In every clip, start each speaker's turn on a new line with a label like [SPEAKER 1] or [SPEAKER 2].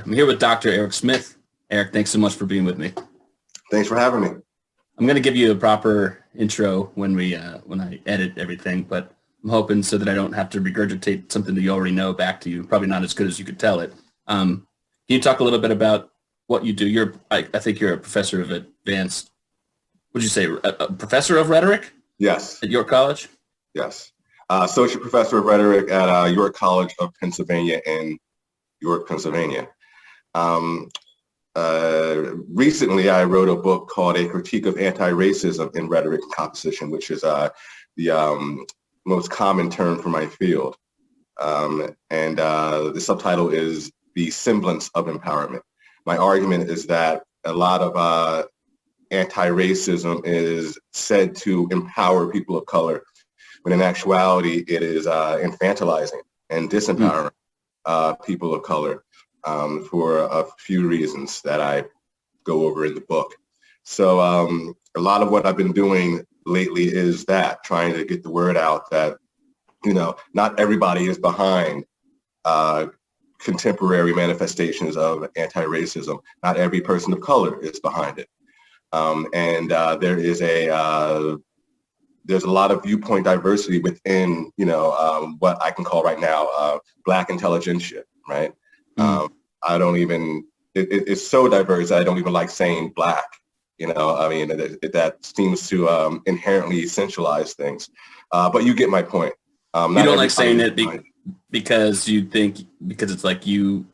[SPEAKER 1] I'm here with Dr. Erec Smith. Eric, thanks so much for being with me.
[SPEAKER 2] Thanks for having me.
[SPEAKER 1] I'm going to give you a proper intro when I edit everything, but I'm hoping so that I don't have to regurgitate something that you already know back to you. Probably not as good as you could tell it. Can you talk a little bit about what you do? I think you're a professor of advanced, would you say a professor of rhetoric?
[SPEAKER 2] Yes.
[SPEAKER 1] At York College?
[SPEAKER 2] Yes. Associate professor of rhetoric at York College of Pennsylvania in York, Pennsylvania. Recently, I wrote a book called A Critique of Anti-Racism in Rhetoric and Composition, which is the most common term for my field. The subtitle is The Semblance of Empowerment. My argument is that a lot of anti-racism is said to empower people of color, when in actuality, it is infantilizing and disempowering people of color for a few reasons that I go over in the book. So a lot of what I've been doing lately is that, trying to get the word out that, not everybody is behind contemporary manifestations of anti-racism. Not every person of color is behind it. There's a lot of viewpoint diversity within, what I can call right now Black intelligentsia, right? It's so diverse that I don't even like saying Black, that seems to inherently essentialize things. But you get my point.
[SPEAKER 1] You don't like saying it because it's like you,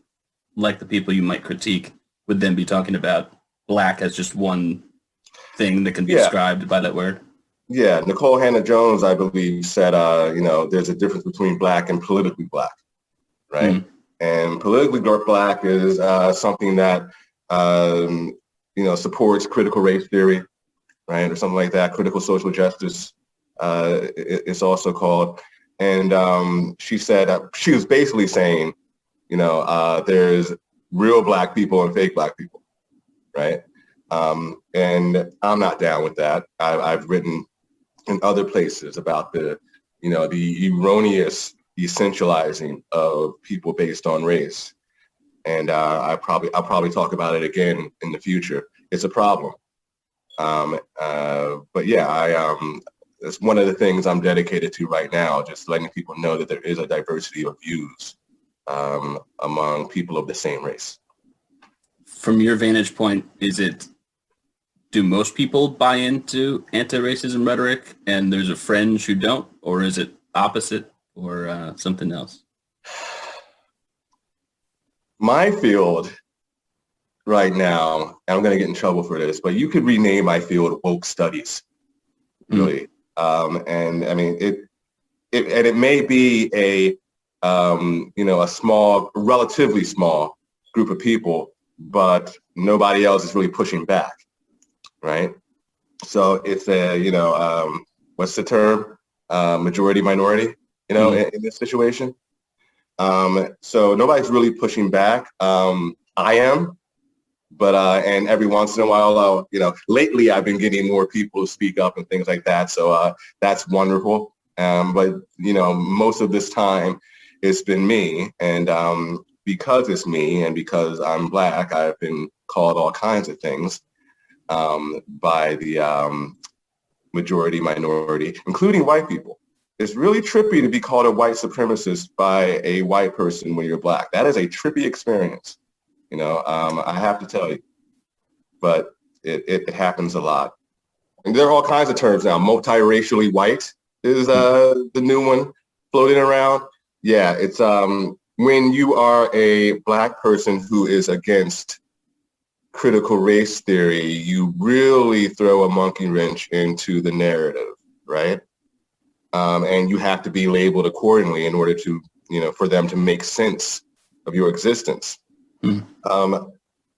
[SPEAKER 1] like the people you might critique, would then be talking about Black as just one thing that can be described by that word.
[SPEAKER 2] Yeah, Nicole Hannah-Jones, I believe, said, there's a difference between Black and politically Black, right? And politically Black is something that, supports critical race theory, right, or something like that. Critical social justice, it's also called. And she said, she was basically saying, there's real Black people and fake Black people, right? And I'm not down with that. I've written in other places about the erroneous essentializing of people based on race. And I'll probably talk about it again in the future. It's a problem. But yeah, it's one of the things I'm dedicated to right now, just letting people know that there is a diversity of views among people of the same race.
[SPEAKER 1] From your vantage point, do most people buy into anti-racism rhetoric and there's a fringe who don't, or is it opposite or something else?
[SPEAKER 2] My field right now, and I'm going to get in trouble for this, but you could rename my field woke studies, really. And I mean, it may be a small, relatively small group of people, but nobody else is really pushing back. Right. So it's what's the term? Majority minority, in this situation. So nobody's really pushing back. I am, but and every once in a while, lately I've been getting more people to speak up and things like that. So that's wonderful. But most of this time it's been me, and because it's me and because I'm Black, I've been called all kinds of things by the majority minority, including white people. It's really trippy to be called a white supremacist by a white person when you're Black. That is a trippy experience, I have to tell you, but it happens a lot. And there are all kinds of terms now. Multiracially white is the new one floating around. Yeah, it's when you are a Black person who is against critical race theory, you really throw a monkey wrench into the narrative, right? And you have to be labeled accordingly in order to, for them to make sense of your existence.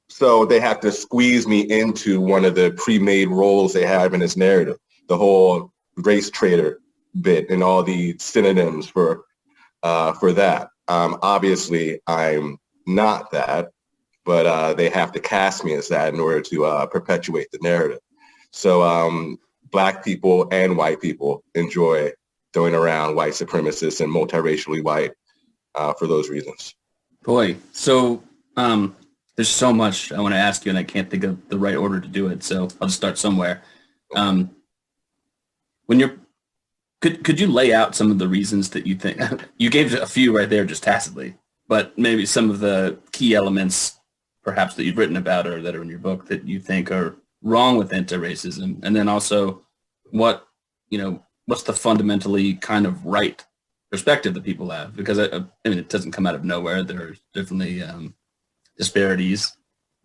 [SPEAKER 2] So they have to squeeze me into one of the pre-made roles they have in this narrative, the whole race traitor bit and all the synonyms for that. Obviously, I'm not that. But they have to cast me as that in order to perpetuate the narrative. So Black people and white people enjoy throwing around white supremacists and multiracially white for those reasons.
[SPEAKER 1] Boy, so there's so much I want to ask you, and I can't think of the right order to do it. So I'll just start somewhere. When you're, could you lay out some of the reasons that you think you gave a few right there just tacitly, but maybe some of the key elements perhaps that you've written about or that are in your book that you think are wrong with anti-racism, and then also what, what's the fundamentally kind of right perspective that people have? Because I mean, it doesn't come out of nowhere. There's definitely disparities.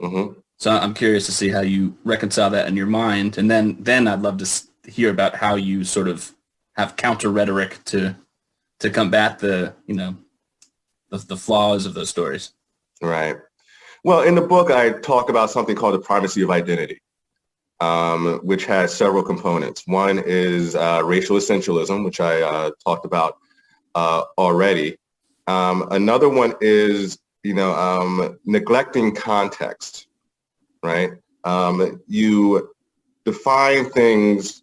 [SPEAKER 2] Mm-hmm.
[SPEAKER 1] So I'm curious to see how you reconcile that in your mind, and then I'd love to hear about how you sort of have counter rhetoric to combat the the flaws of those stories.
[SPEAKER 2] Right. Well, in the book, I talk about something called the primacy of identity, which has several components. One is racial essentialism, which I talked about already. Another one is, neglecting context, right? You define things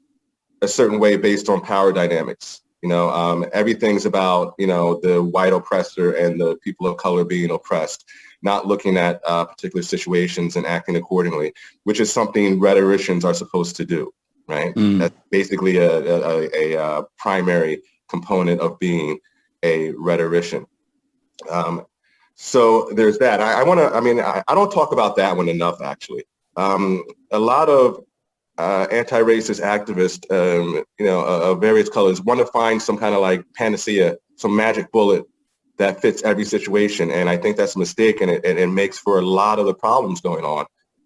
[SPEAKER 2] a certain way based on power dynamics. Everything's about, the white oppressor and the people of color being oppressed, not looking at particular situations and acting accordingly, which is something rhetoricians are supposed to do, right? That's basically a primary component of being a rhetorician. So there's that. I don't talk about that one enough, actually. A lot of anti-racist activists, of various colors, want to find some kind of like panacea, some magic bullet that fits every situation. And I think that's a mistake, and it makes for a lot of the problems going on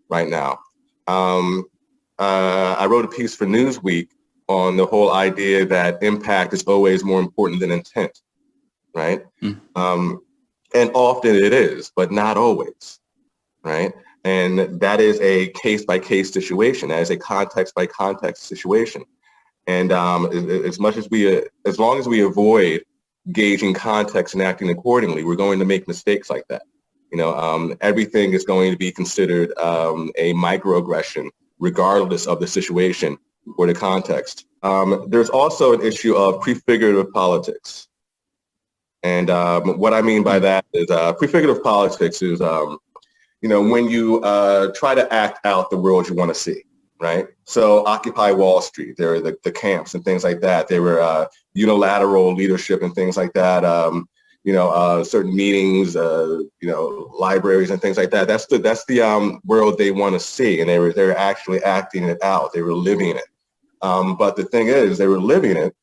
[SPEAKER 2] right now. I wrote a piece for Newsweek on the whole idea that impact is always more important than intent, right? And often it is, but not always, right? And that is a case-by-case situation. That is a context-by-context situation. And as long as we avoid gauging context and acting accordingly, we're going to make mistakes like that. Everything is going to be considered a microaggression, regardless of the situation or the context. There's also an issue of prefigurative politics. And what I mean by that is prefigurative politics is when you try to act out the world you want to see, right? So Occupy Wall Street, there are the camps and things like that. There were unilateral leadership and things like that. Certain meetings, libraries and things like that. That's the world they want to see, and they're actually acting it out. They were living it. But the thing is, they were living it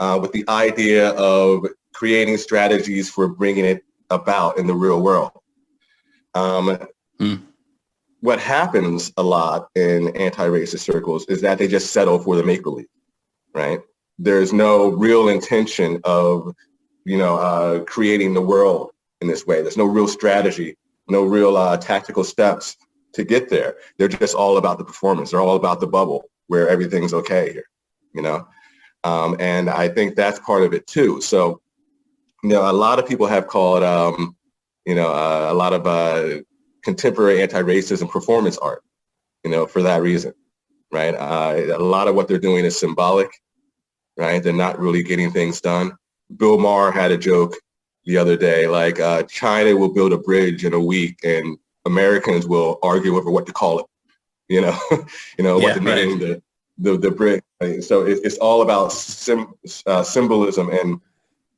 [SPEAKER 2] with the idea of creating strategies for bringing it about in the real world. What happens a lot in anti-racist circles is that they just settle for the make-believe, right? There's no real intention of, creating the world in this way. There's no real strategy, no real tactical steps to get there. They're just all about the performance. They're all about the bubble where everything's okay here, and I think that's part of it too. So, a lot of people have called, a lot of contemporary anti-racism performance art, for that reason, right? A lot of what they're doing is symbolic, right? They're not really getting things done. Bill Maher had a joke the other day, like China will build a bridge in a week and Americans will argue over what to call it, what to name the bridge. Right? So it's all about symbolism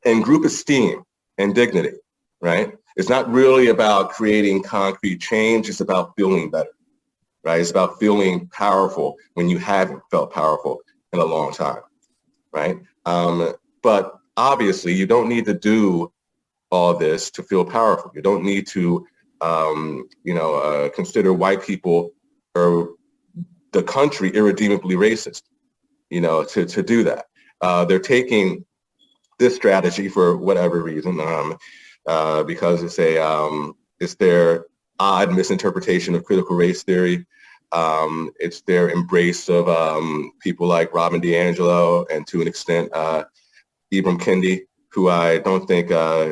[SPEAKER 2] and group esteem and dignity, right? It's not really about creating concrete change. It's about feeling better, right? It's about feeling powerful when you haven't felt powerful in a long time, right? But obviously, you don't need to do all this to feel powerful. You don't need to, consider white people or the country irredeemably racist, to do that. They're taking this strategy for whatever reason, because it's their odd misinterpretation of critical race theory. It's their embrace of people like Robin DiAngelo and to an extent Ibram Kendi, who I don't think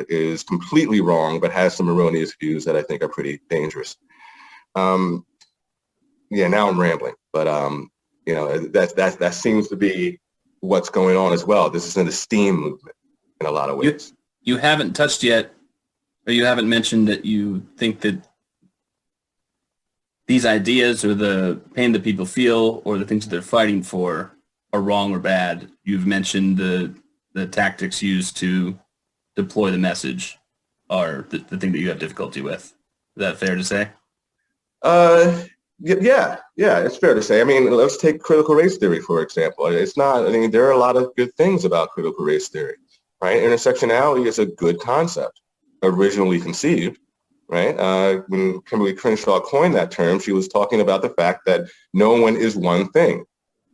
[SPEAKER 2] is completely wrong, but has some erroneous views that I think are pretty dangerous. Now I'm rambling, but that seems to be what's going on as well. This is an esteem movement in a lot of ways.
[SPEAKER 1] You haven't touched yet, or you haven't mentioned that you think that these ideas or the pain that people feel or the things that they're fighting for are wrong or bad. You've mentioned the tactics used to deploy the message are the thing that you have difficulty with. Is that fair to say?
[SPEAKER 2] Yeah, it's fair to say. I mean, let's take critical race theory, for example. It's not, I mean, there are a lot of good things about critical race theory, right? Intersectionality is a good concept, originally conceived, right? When Kimberly Crenshaw coined that term, she was talking about the fact that no one is one thing,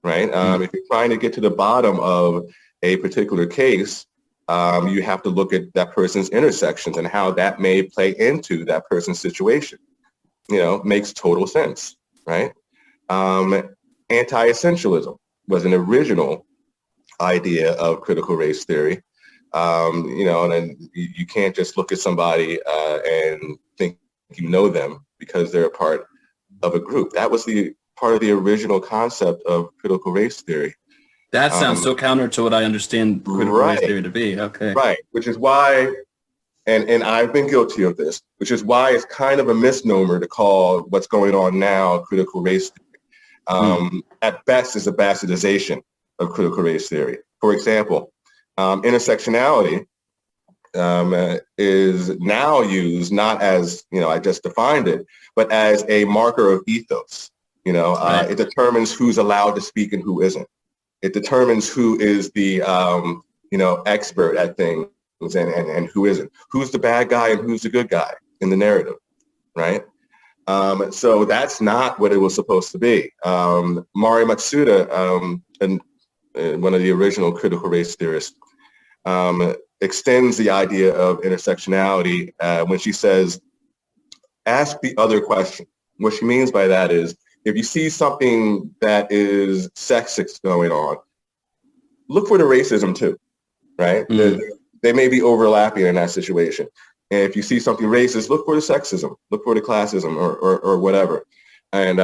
[SPEAKER 2] right? If you're trying to get to the bottom of a particular case, you have to look at that person's intersections and how that may play into that person's situation. Makes total sense, right? Anti-essentialism was an original idea of critical race theory. And then you can't just look at somebody and think you know them because they're a part of a group. That was the part of the original concept of critical race theory.
[SPEAKER 1] That sounds so counter to what I understand critical race theory to be. Okay.
[SPEAKER 2] Right, which is why, and I've been guilty of this, which is why it's kind of a misnomer to call what's going on now critical race theory. At best, it's a bastardization of critical race theory. For example, intersectionality is now used not as, I just defined it, but as a marker of ethos. It determines who's allowed to speak and who isn't. It determines who is the, expert at things and who isn't. Who's the bad guy and who's the good guy in the narrative, right? So that's not what it was supposed to be. Mari Matsuda, and one of the original critical race theorists, extends the idea of intersectionality when she says, ask the other question. What she means by that is, if you see something that is sexist going on, look for the racism too, right? They may be overlapping in that situation. And if you see something racist, look for the sexism, look for the classism or whatever. And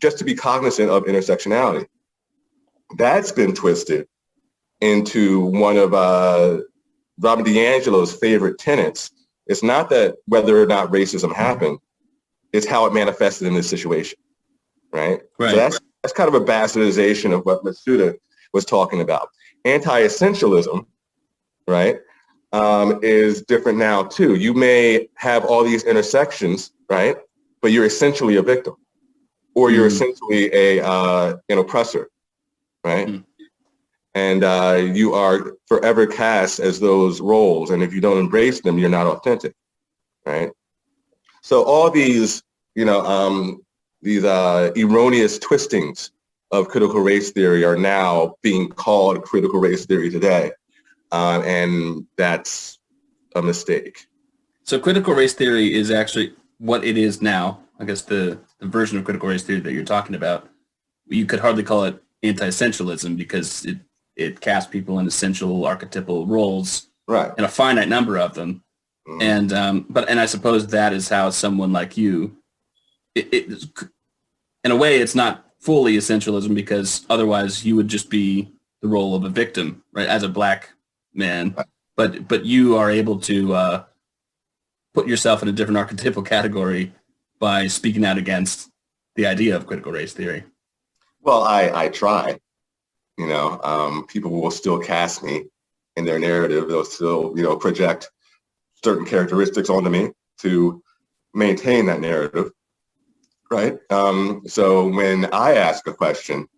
[SPEAKER 2] just to be cognizant of intersectionality. That's been twisted into one of Robin DiAngelo's favorite tenets. It's not that whether or not racism happened, it's how it manifested in this situation. Right? So that's kind of a bastardization of what Matsuda was talking about. Anti-essentialism, right, is different now too. You may have all these intersections, right, but you're essentially a victim, or you're essentially an oppressor, right? And you are forever cast as those roles, and if you don't embrace them, you're not authentic, right? So all these, these erroneous twistings of critical race theory are now being called critical race theory today. And that's a mistake.
[SPEAKER 1] So critical race theory is actually what it is now. I guess the version of critical race theory that you're talking about, you could hardly call it anti-essentialism because it casts people in essential archetypal roles,
[SPEAKER 2] right,
[SPEAKER 1] and a finite number of them. And I suppose that is how someone like you, it in a way, it's not fully essentialism because otherwise you would just be the role of a victim, right, as a black man. But you are able to put yourself in a different archetypal category by speaking out against the idea of critical race theory.
[SPEAKER 2] Well, I try. People will still cast me in their narrative. They'll still, project certain characteristics onto me to maintain that narrative. Right. So when I ask a question,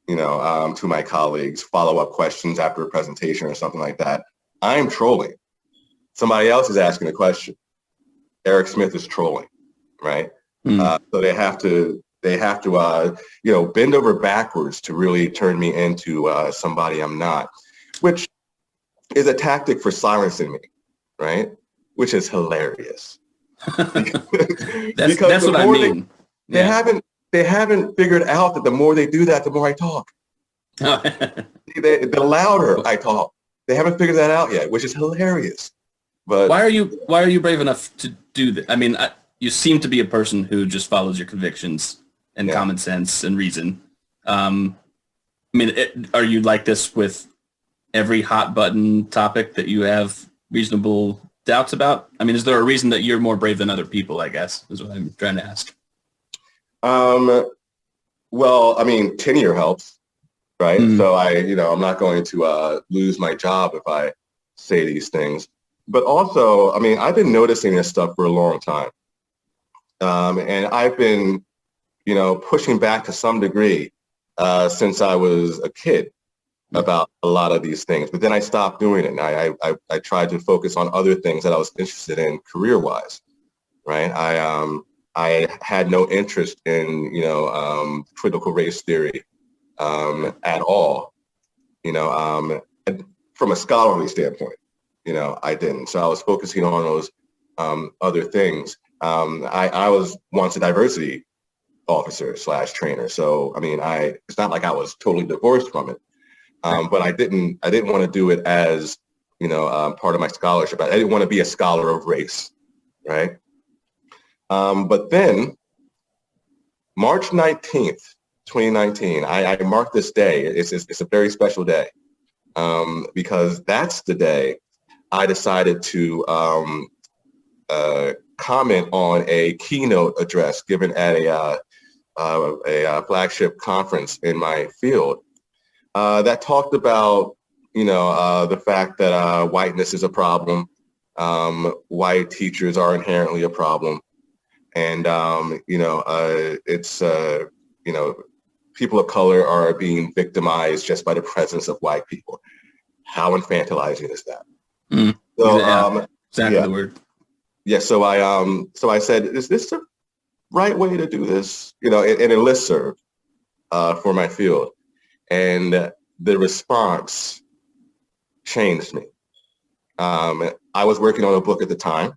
[SPEAKER 2] to my colleagues, follow-up questions after a presentation or something like that, I'm trolling. Somebody else is asking a question. Erec Smith is trolling, right? So they have to, bend over backwards to really turn me into somebody I'm not, which is a tactic for silencing me, right? Which is hilarious.
[SPEAKER 1] That's what I mean.
[SPEAKER 2] They haven't figured out that the more they do that, the more I talk. The louder I talk. They haven't figured that out yet, which is hilarious. But
[SPEAKER 1] why are you brave enough to do that? I mean, you seem to be a person who just follows your convictions and common sense and reason. Are you like this with every hot button topic that you have reasonable doubts about? I mean, is there a reason that you're more brave than other people, I guess, is what I'm trying to ask.
[SPEAKER 2] Well, I mean, tenure helps, right?
[SPEAKER 1] Mm.
[SPEAKER 2] So I'm not going to lose my job if I say these things. But also, I mean, I've been noticing this stuff for a long time. And I've been, pushing back to some degree since I was a kid about a lot of these things. But then I stopped doing it, and I tried to focus on other things that I was interested in career-wise, right? I had no interest in, critical race theory at all, from a scholarly standpoint, I didn't. So I was focusing on those other things. I was once a diversity officer / trainer. So, I mean, it's not like I was totally divorced from it, but I didn't want to do it as, part of my scholarship. I didn't want to be a scholar of race, right? But then March 19th, 2019, I marked this day. It's a very special day because that's the day I decided to comment on a keynote address given at a flagship conference in my field that talked about, the fact that whiteness is a problem. White teachers are inherently a problem. And, it's, people of color are being victimized just by the presence of white people. How infantilizing is that?
[SPEAKER 1] Mm.
[SPEAKER 2] So,
[SPEAKER 1] Yeah, exactly
[SPEAKER 2] yeah.
[SPEAKER 1] the word.
[SPEAKER 2] Yeah. So I said, is this the right way to do this? In a listserv for my field. And the response changed me. I was working on a book at the time.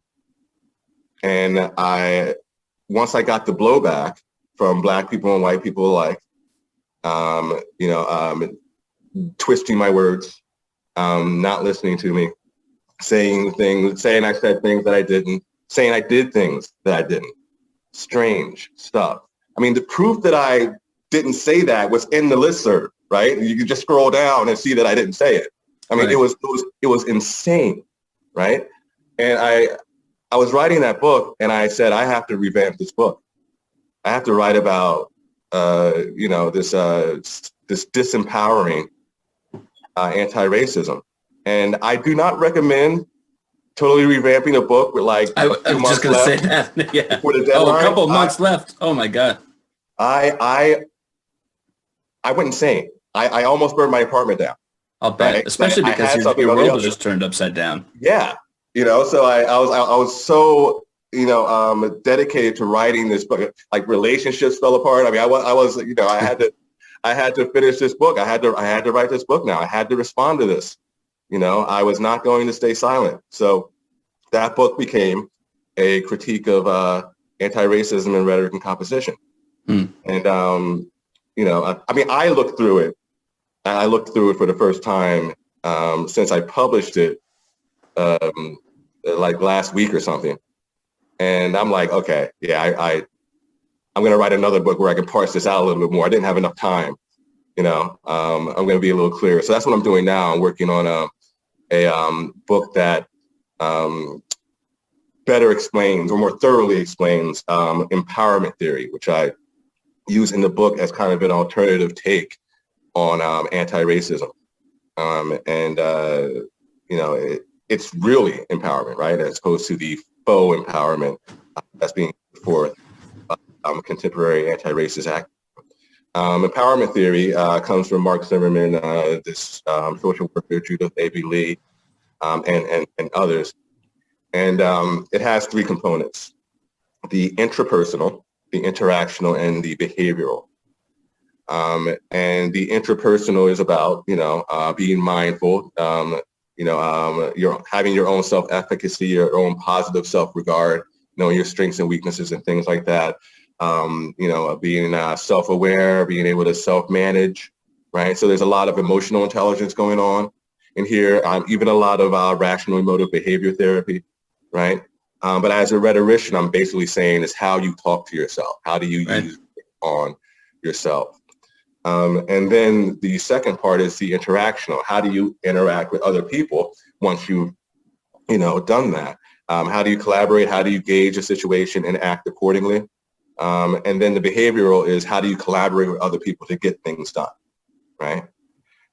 [SPEAKER 2] And once I got the blowback from Black people and white people alike, twisting my words, not listening to me, saying I said things that I didn't, saying I did things that I didn't. Strange stuff. I mean, the proof that I didn't say that was in the listserv, right? You can just scroll down and see that I didn't say it. I mean,
[SPEAKER 1] Right.
[SPEAKER 2] it was insane, right? And I was writing that book, and I said, I have to revamp this book. I have to write about, this disempowering anti-racism. And I do not recommend totally revamping a book with like
[SPEAKER 1] I
[SPEAKER 2] a
[SPEAKER 1] was
[SPEAKER 2] few
[SPEAKER 1] just
[SPEAKER 2] months
[SPEAKER 1] going to say
[SPEAKER 2] left
[SPEAKER 1] that. Yeah.
[SPEAKER 2] before the
[SPEAKER 1] Oh,
[SPEAKER 2] deadline.
[SPEAKER 1] a couple of months left. Oh my God.
[SPEAKER 2] I went insane. I almost burned my apartment down.
[SPEAKER 1] I'll bet,
[SPEAKER 2] Right?
[SPEAKER 1] especially
[SPEAKER 2] I
[SPEAKER 1] because
[SPEAKER 2] had something
[SPEAKER 1] your
[SPEAKER 2] on the
[SPEAKER 1] world was
[SPEAKER 2] other.
[SPEAKER 1] just turned upside down.
[SPEAKER 2] Yeah. So I was so, dedicated to writing this book. Like relationships fell apart. I mean, I had to finish this book. I had to write this book now. I had to respond to this. I was not going to stay silent. So that book became a critique of anti-racism and rhetoric and composition.
[SPEAKER 1] Hmm.
[SPEAKER 2] And, I mean, I looked through it. I looked through it for the first time since I published it like last week or something. And I'm like, okay, yeah, I'm going to write another book where I can parse this out a little bit more. I didn't have enough time, I'm going to be a little clearer. So that's what I'm doing now. I'm working on a book that better explains or more thoroughly explains empowerment theory, which I use in the book as kind of an alternative take on anti-racism. It's really empowerment, right? As opposed to the faux empowerment that's being put forth contemporary anti-racist act. Empowerment theory comes from Mark Zimmerman, this social worker, Judith A.B. Lee, and others. And it has three components: the intrapersonal, the interactional, and the behavioral. And the interpersonal is about, being mindful, you're having your own self-efficacy, your own positive self-regard, knowing your strengths and weaknesses and things like that. Being self-aware, being able to self-manage, right? So there's a lot of emotional intelligence going on in here, even a lot of rational emotive behavior therapy, right? But as a rhetorician, I'm basically saying is how you talk to yourself. How do you use it on yourself? And then the second part is the interactional. How do you interact with other people once you've, done that? How do you collaborate? How do you gauge a situation and act accordingly? And then the behavioral is how do you collaborate with other people to get things done, right?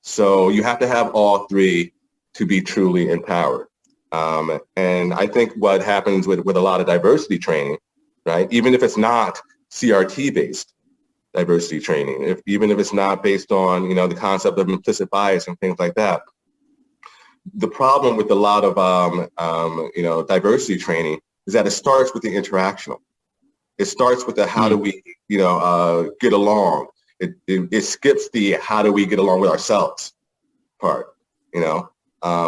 [SPEAKER 2] So you have to have all three to be truly empowered. And I think what happens with a lot of diversity training, right, even if it's not CRT-based diversity training, even if it's not based on, the concept of implicit bias and things like that, the problem with a lot of, diversity training is that it starts with the interactional. It starts with the how do we, get along. It skips the how do we get along with ourselves part,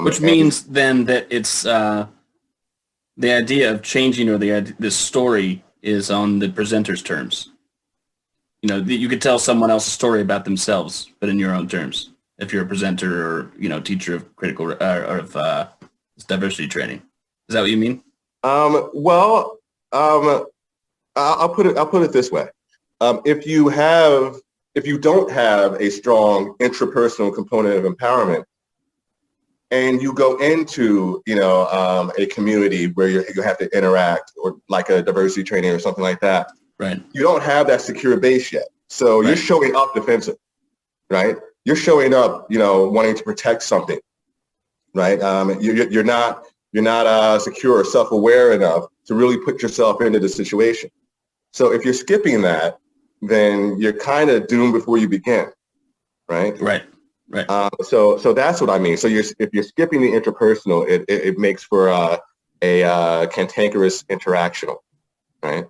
[SPEAKER 1] Which means then that it's the idea of changing or the story is on the presenter's terms. You could tell someone else a story about themselves, but in your own terms. If you're a presenter or teacher of critical or of diversity training, is that what you mean?
[SPEAKER 2] Well, I'll put it this way: if you don't have a strong intrapersonal component of empowerment, and you go into a community where you have to interact, or like a diversity training or something like that,
[SPEAKER 1] right? You
[SPEAKER 2] don't have that secure base yet, so You're showing up defensive, right? You're showing up, wanting to protect something, right? You're not secure or self-aware enough to really put yourself into the situation. So if you're skipping that, then you're kind of doomed before you begin, right?
[SPEAKER 1] Right.
[SPEAKER 2] So that's what I mean. So if you're skipping the interpersonal, it makes for a cantankerous interactional, right?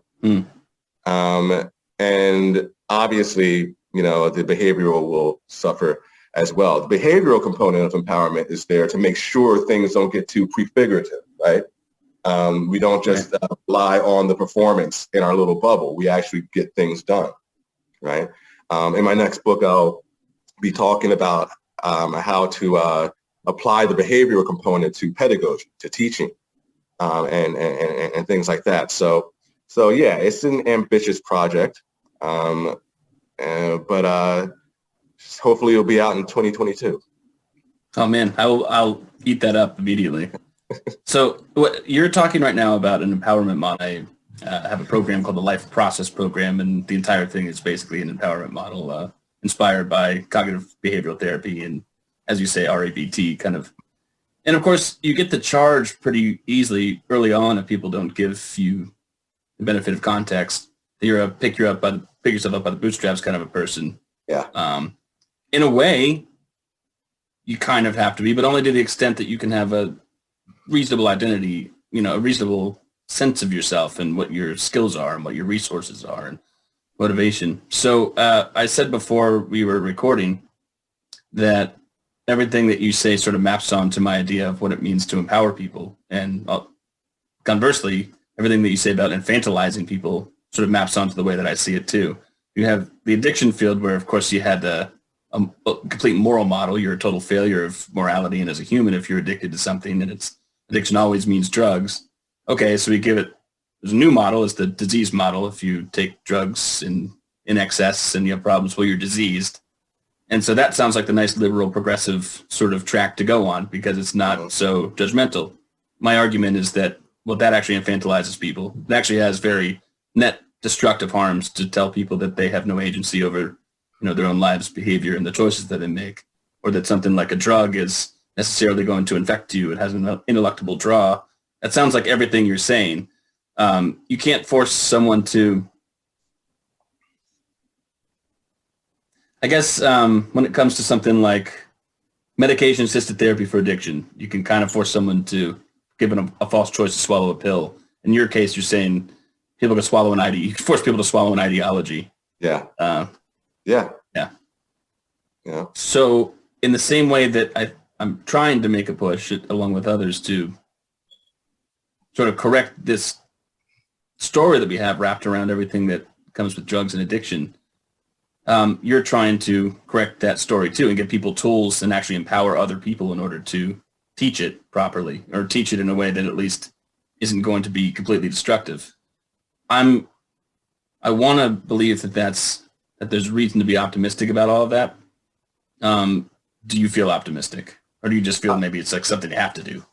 [SPEAKER 2] And obviously, the behavioral will suffer as well. The behavioral component of empowerment is there to make sure things don't get too prefigurative, right? We don't just rely on the performance in our little bubble. We actually get things done, right? In my next book, I'll be talking about how to apply the behavioral component to pedagogy, to teaching, and things like that. So yeah, it's an ambitious project, but hopefully it'll be out in 2022.
[SPEAKER 1] Oh man, I'll eat that up immediately. So what you're talking right now about an empowerment model. I have a program called the Life Process Program, and the entire thing is basically an empowerment model inspired by cognitive behavioral therapy and, as you say, RABT kind of. And of course, you get the charge pretty easily early on if people don't give you the benefit of context. You're a pick yourself up by the bootstraps kind of a person.
[SPEAKER 2] Yeah.
[SPEAKER 1] In a way, you kind of have to be, but only to the extent that you can have a reasonable identity, a reasonable sense of yourself and what your skills are and what your resources are and motivation. So I said before we were recording that everything that you say sort of maps on to my idea of what it means to empower people. And conversely, everything that you say about infantilizing people sort of maps onto the way that I see it too. You have the addiction field where, of course, you had a complete moral model. You're a total failure of morality and as a human if you're addicted to something, and addiction always means drugs. Okay, so we give it, there's a new model, it's the disease model. If you take drugs in excess and you have problems, well, you're diseased. And so that sounds like the nice liberal progressive sort of track to go on because it's not so judgmental. My argument is that, well, that actually infantilizes people. It actually has very net destructive harms to tell people that they have no agency over their own lives, behavior, and the choices that they make, or that something like a drug is necessarily going to infect you. It has an ineluctable draw. That sounds like everything you're saying. You can't force someone to, I guess, when it comes to something like medication-assisted therapy for addiction, you can kind of force someone to give them a false choice to swallow a pill. In your case, you're saying people can swallow an you can force people to swallow an ideology.
[SPEAKER 2] Yeah.
[SPEAKER 1] Yeah. So in the same way that I'm trying to make a push along with others to sort of correct this story that we have wrapped around everything that comes with drugs and addiction, you're trying to correct that story too and give people tools and actually empower other people in order to teach it properly or teach it in a way that at least isn't going to be completely destructive. I want to believe that there's reason to be optimistic about all of that. Do you feel optimistic, or do you just feel maybe it's like something you have to do?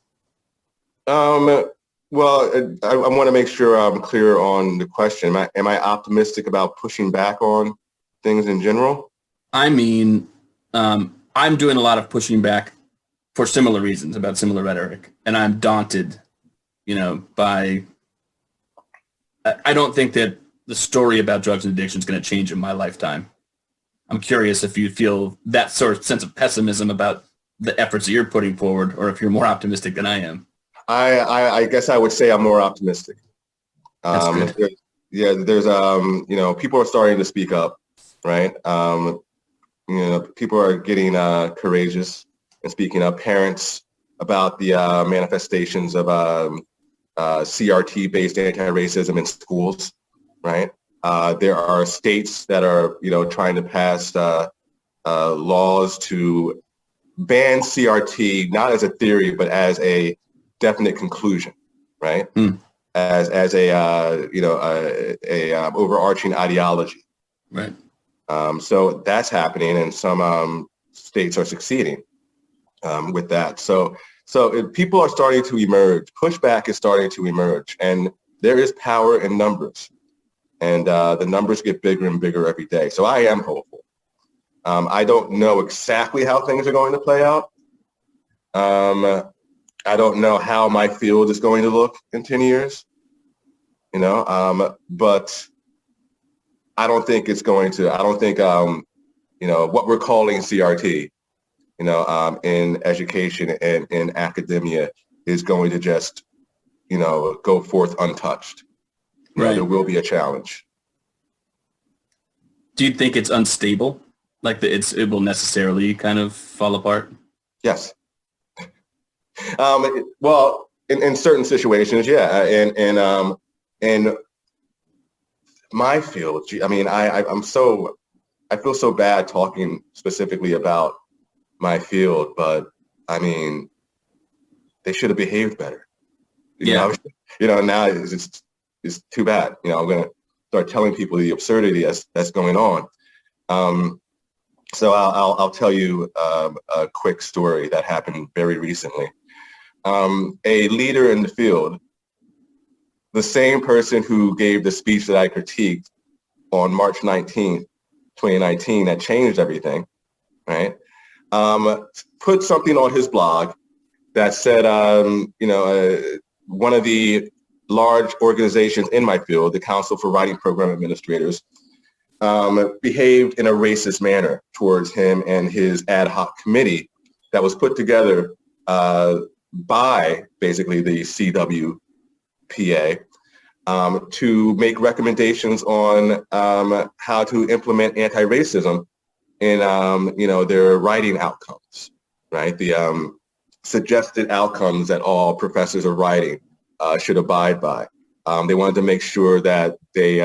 [SPEAKER 2] Well, I want to make sure I'm clear on the question. Am I optimistic about pushing back on things in general?
[SPEAKER 1] I mean, I'm doing a lot of pushing back for similar reasons about similar rhetoric, and I'm daunted, by. I don't think that the story about drugs and addiction is going to change in my lifetime. I'm curious if you feel that sort of sense of pessimism about the efforts that you're putting forward, or if you're more optimistic than I am.
[SPEAKER 2] I guess I would say I'm more optimistic.
[SPEAKER 1] That's good.
[SPEAKER 2] There's people are starting to speak up, right? People are getting courageous and speaking up. Parents about the manifestations of CRT-based anti-racism in schools, right? There are states that are, trying to pass laws to ban CRT, not as a theory, but as a definite conclusion, right? As a overarching ideology,
[SPEAKER 1] right?
[SPEAKER 2] So that's happening, and some states are succeeding with that. So people are starting to emerge. Pushback is starting to emerge, and there is power in numbers, and the numbers get bigger and bigger every day. So I am hopeful. I don't know exactly how things are going to play out. I don't know how my field is going to look in 10 years, but I don't think it's going to, I don't think, what we're calling CRT, in education and in academia is going to just, go forth untouched.
[SPEAKER 1] Right.
[SPEAKER 2] There will be a challenge.
[SPEAKER 1] Do you think it's unstable? Like it will necessarily kind of fall apart?
[SPEAKER 2] Yes. Well, in certain situations, yeah. In my field, I mean, I feel so bad talking specifically about my field, but I mean, they should have behaved better.
[SPEAKER 1] Yeah.
[SPEAKER 2] Now it's too bad. I'm going to start telling people the absurdity that's going on. So I'll tell you a quick story that happened very recently. A leader in the field, the same person who gave the speech that I critiqued on March 19th, 2019, that changed everything, right? Put something on his blog that said, one of the large organizations in my field, the Council for Writing Program Administrators, behaved in a racist manner towards him and his ad hoc committee that was put together by basically the CWPA to make recommendations on how to implement anti-racism in their writing outcomes, right? The suggested outcomes that all professors of writing should abide by. They wanted to make sure that they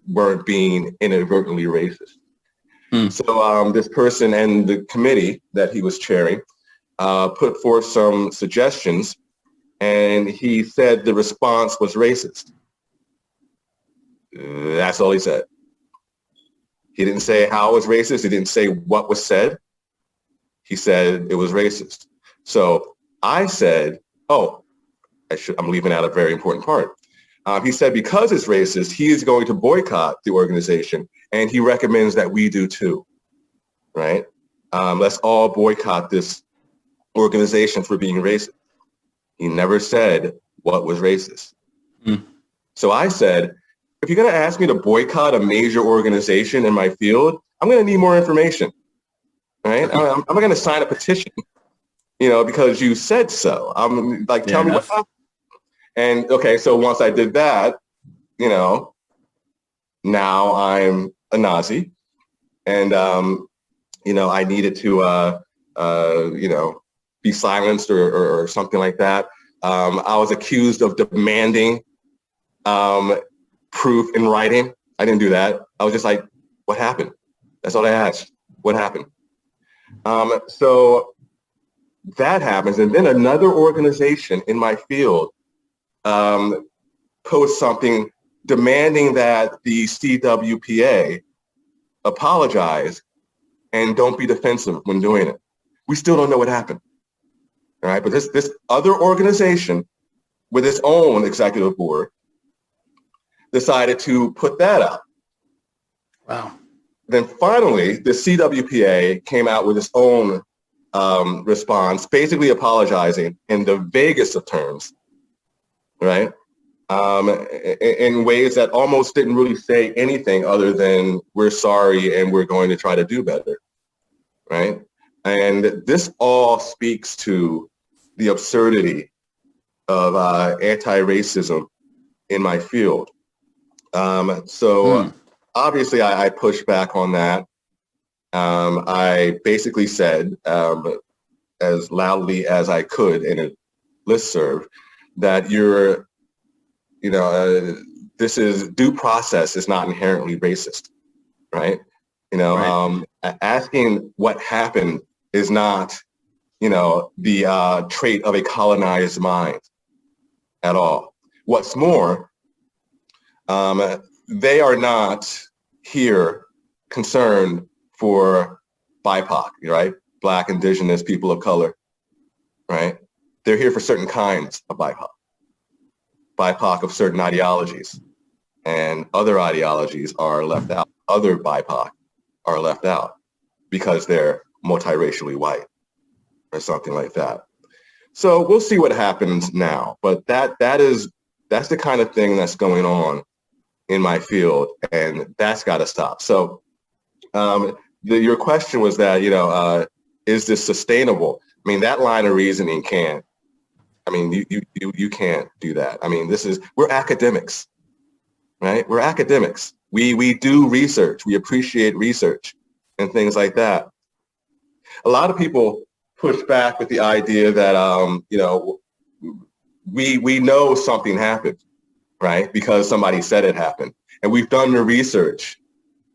[SPEAKER 2] weren't being inadvertently racist. So this person and the committee that he was chairing put forth some suggestions, and he said the response was racist. That's all he said. He didn't say how it was racist. He didn't say what was said. He said it was racist. So I said, I'm leaving out a very important part. He said because it's racist, he is going to boycott the organization, and he recommends that we do too, right? Let's all boycott this organization for being racist. He never said what was racist. So I said, if you're going to ask me to boycott a major organization in my field, I'm going to need more information, right? I'm not going to sign a petition, because you said so. I'm like, tell me what happened. And okay, so once I did that, now I'm a Nazi, and I needed to be silenced or something like that. I was accused of demanding proof in writing. I didn't do that. I was just like, what happened? That's all I asked. What happened? So that happens, and then another organization in my field post something demanding that the CWPA apologize and don't be defensive when doing it. We still don't know what happened, all right? But this other organization with its own executive board, decided to put that out.
[SPEAKER 1] Wow.
[SPEAKER 2] Then finally, the CWPA came out with its own response, basically apologizing in the vaguest of terms, right? In ways that almost didn't really say anything other than we're sorry and we're going to try to do better, right? And this all speaks to the absurdity of anti-racism in my field. Obviously I pushed back on that. I basically said as loudly as I could in a listserv that this is due process is not inherently racist, right? Asking what happened is not, the trait of a colonized mind at all. What's more, they are not here concerned for BIPOC, right? Black, indigenous, people of color, right? They're here for certain kinds of BIPOC. BIPOC of certain ideologies, and other ideologies are left out. Other BIPOC are left out because they're multiracially white or something like that. So we'll see what happens now, but that's the kind of thing that's going on in my field, and that's got to stop. So your question was that, is this sustainable? I mean, that line of reasoning can't. I mean, you can't do that. I mean, we're academics, right? We're academics. We do research. We appreciate research and things like that. A lot of people push back with the idea that, we know something happened, right? Because somebody said it happened. And we've done the research,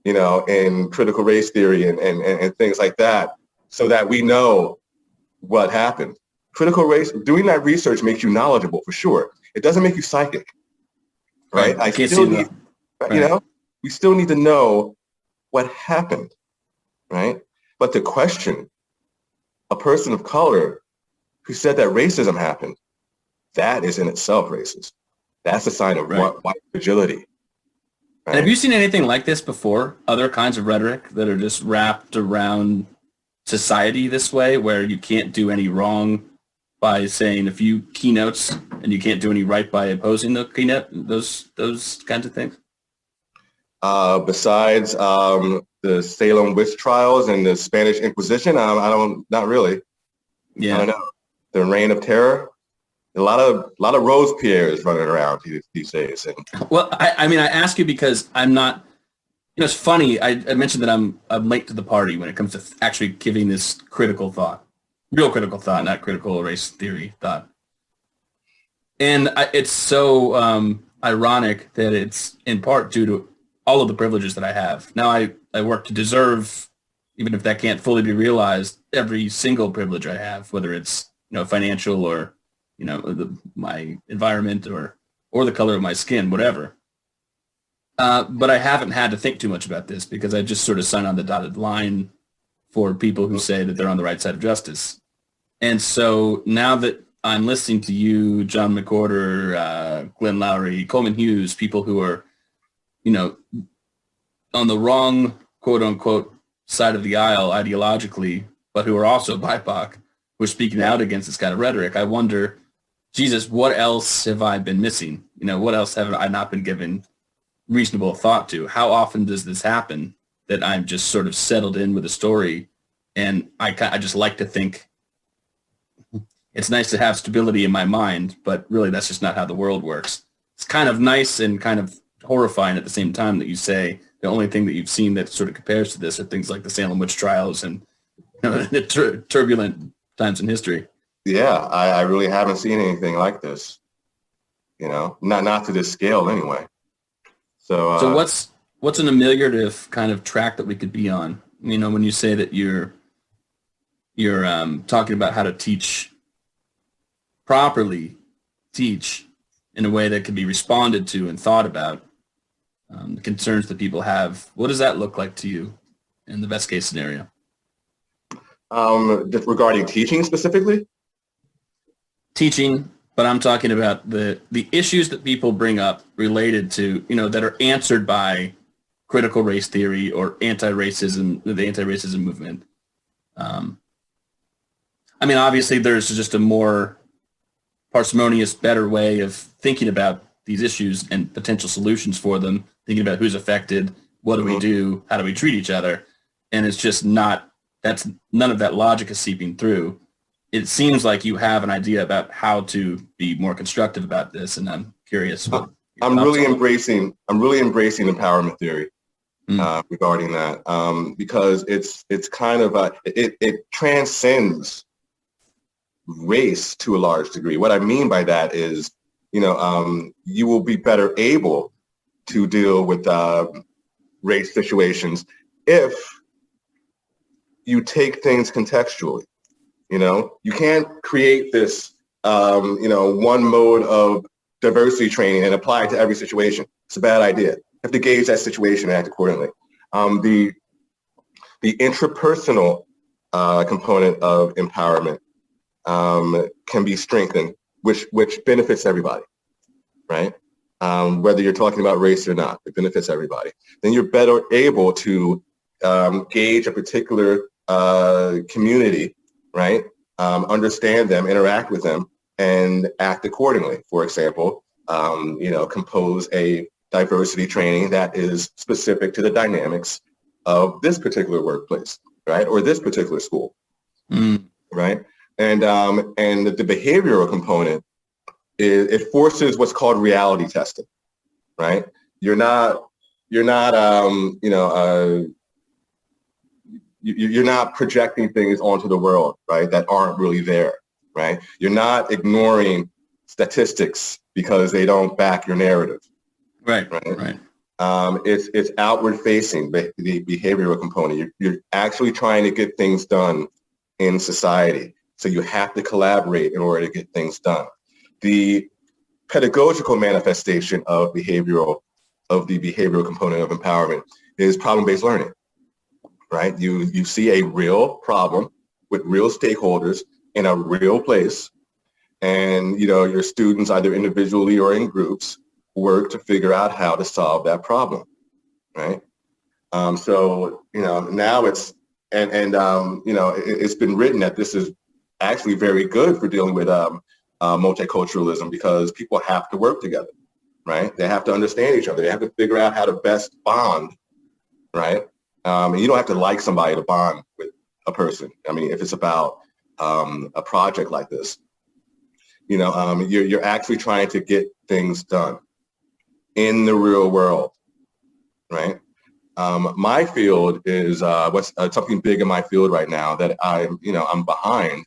[SPEAKER 2] in critical race theory and things like that, so that we know what happened. Critical race, doing that research makes you knowledgeable for sure. It doesn't make you psychic, right? We still need to know what happened, right? But to question a person of color who said that racism happened, that is in itself racist. That's a sign of white fragility. Right?
[SPEAKER 1] And have you seen anything like this before? Other kinds of rhetoric that are just wrapped around society this way, where you can't do any wrong by saying a few keynotes and you can't do any right by opposing the keynote, those kinds of things? Besides
[SPEAKER 2] the Salem witch trials and the Spanish Inquisition, not really.
[SPEAKER 1] Yeah.
[SPEAKER 2] I don't know. The Reign of Terror. A lot of Robespierres running around these days.
[SPEAKER 1] Well, I mean, I ask you because I'm not. It's funny. I mentioned that I'm late to the party when it comes to actually giving this critical thought, real critical thought, not critical race theory thought. And it's so ironic that it's in part due to all of the privileges that I have. Now I work to deserve, even if that can't fully be realized, every single privilege I have, whether it's financial or my environment or the color of my skin, whatever. But I haven't had to think too much about this because I just sort of sign on the dotted line for people who say that they're on the right side of justice. And so now that I'm listening to you, John McWhorter, Glenn Lowry, Coleman Hughes, people who are, on the wrong, quote unquote, side of the aisle ideologically, but who are also BIPOC, who are speaking out against this kind of rhetoric, I wonder, Jesus, what else have I been missing? What else have I not been given reasonable thought to? How often does this happen that I'm just sort of settled in with a story, and I just like to think it's nice to have stability in my mind, but really that's just not how the world works. It's kind of nice and kind of horrifying at the same time that you say the only thing that you've seen that sort of compares to this are things like the Salem witch trials and the turbulent times in history.
[SPEAKER 2] Yeah, I really haven't seen anything like this. Not to this scale anyway.
[SPEAKER 1] So what's an ameliorative kind of track that we could be on? When you say that you're talking about how to properly teach in a way that can be responded to and thought about, the concerns that people have, what does that look like to you in the best case scenario?
[SPEAKER 2] Just regarding teaching specifically?
[SPEAKER 1] Teaching, but I'm talking about the issues that people bring up related to, that are answered by critical race theory or anti-racism, the anti-racism movement. Obviously there's just a more parsimonious, better way of thinking about these issues and potential solutions for them, thinking about who's affected, what do we do, how do we treat each other, and it's just none of that logic is seeping through. It seems like you have an idea about how to be more constructive about this, and I'm curious.
[SPEAKER 2] I'm really embracing empowerment theory regarding that, because it's kind of it transcends race to a large degree. What I mean by that is, you will be better able to deal with race situations if you take things contextually. You can't create this, one mode of diversity training and apply it to every situation. It's a bad idea. You have to gauge that situation and act accordingly. The intrapersonal component of empowerment can be strengthened, which benefits everybody, right? Whether you're talking about race or not, it benefits everybody. Then you're better able to gauge a particular community, right? Understand them, interact with them, and act accordingly. For example, compose a diversity training that is specific to the dynamics of this particular workplace, right? Or this particular school, right? And the behavioral component it forces what's called reality testing, right? You're not projecting things onto the world, right, that aren't really there, right? You're not ignoring statistics because they don't back your narrative.
[SPEAKER 1] Right.
[SPEAKER 2] It's outward facing, the behavioral component. You're actually trying to get things done in society. So you have to collaborate in order to get things done. The pedagogical manifestation of the behavioral component of empowerment is problem-based learning, right? You see a real problem with real stakeholders in a real place, and your students, either individually or in groups, work to figure out how to solve that problem, right? So now it's it's been written that this is actually very good for dealing with multiculturalism, because people have to work together, right? They have to understand each other. They have to figure out how to best bond, right? And you don't have to like somebody to bond with a person. If it's about a project like this, you're actually trying to get things done in the real world, right? My field is what's something big in my field right now that I'm behind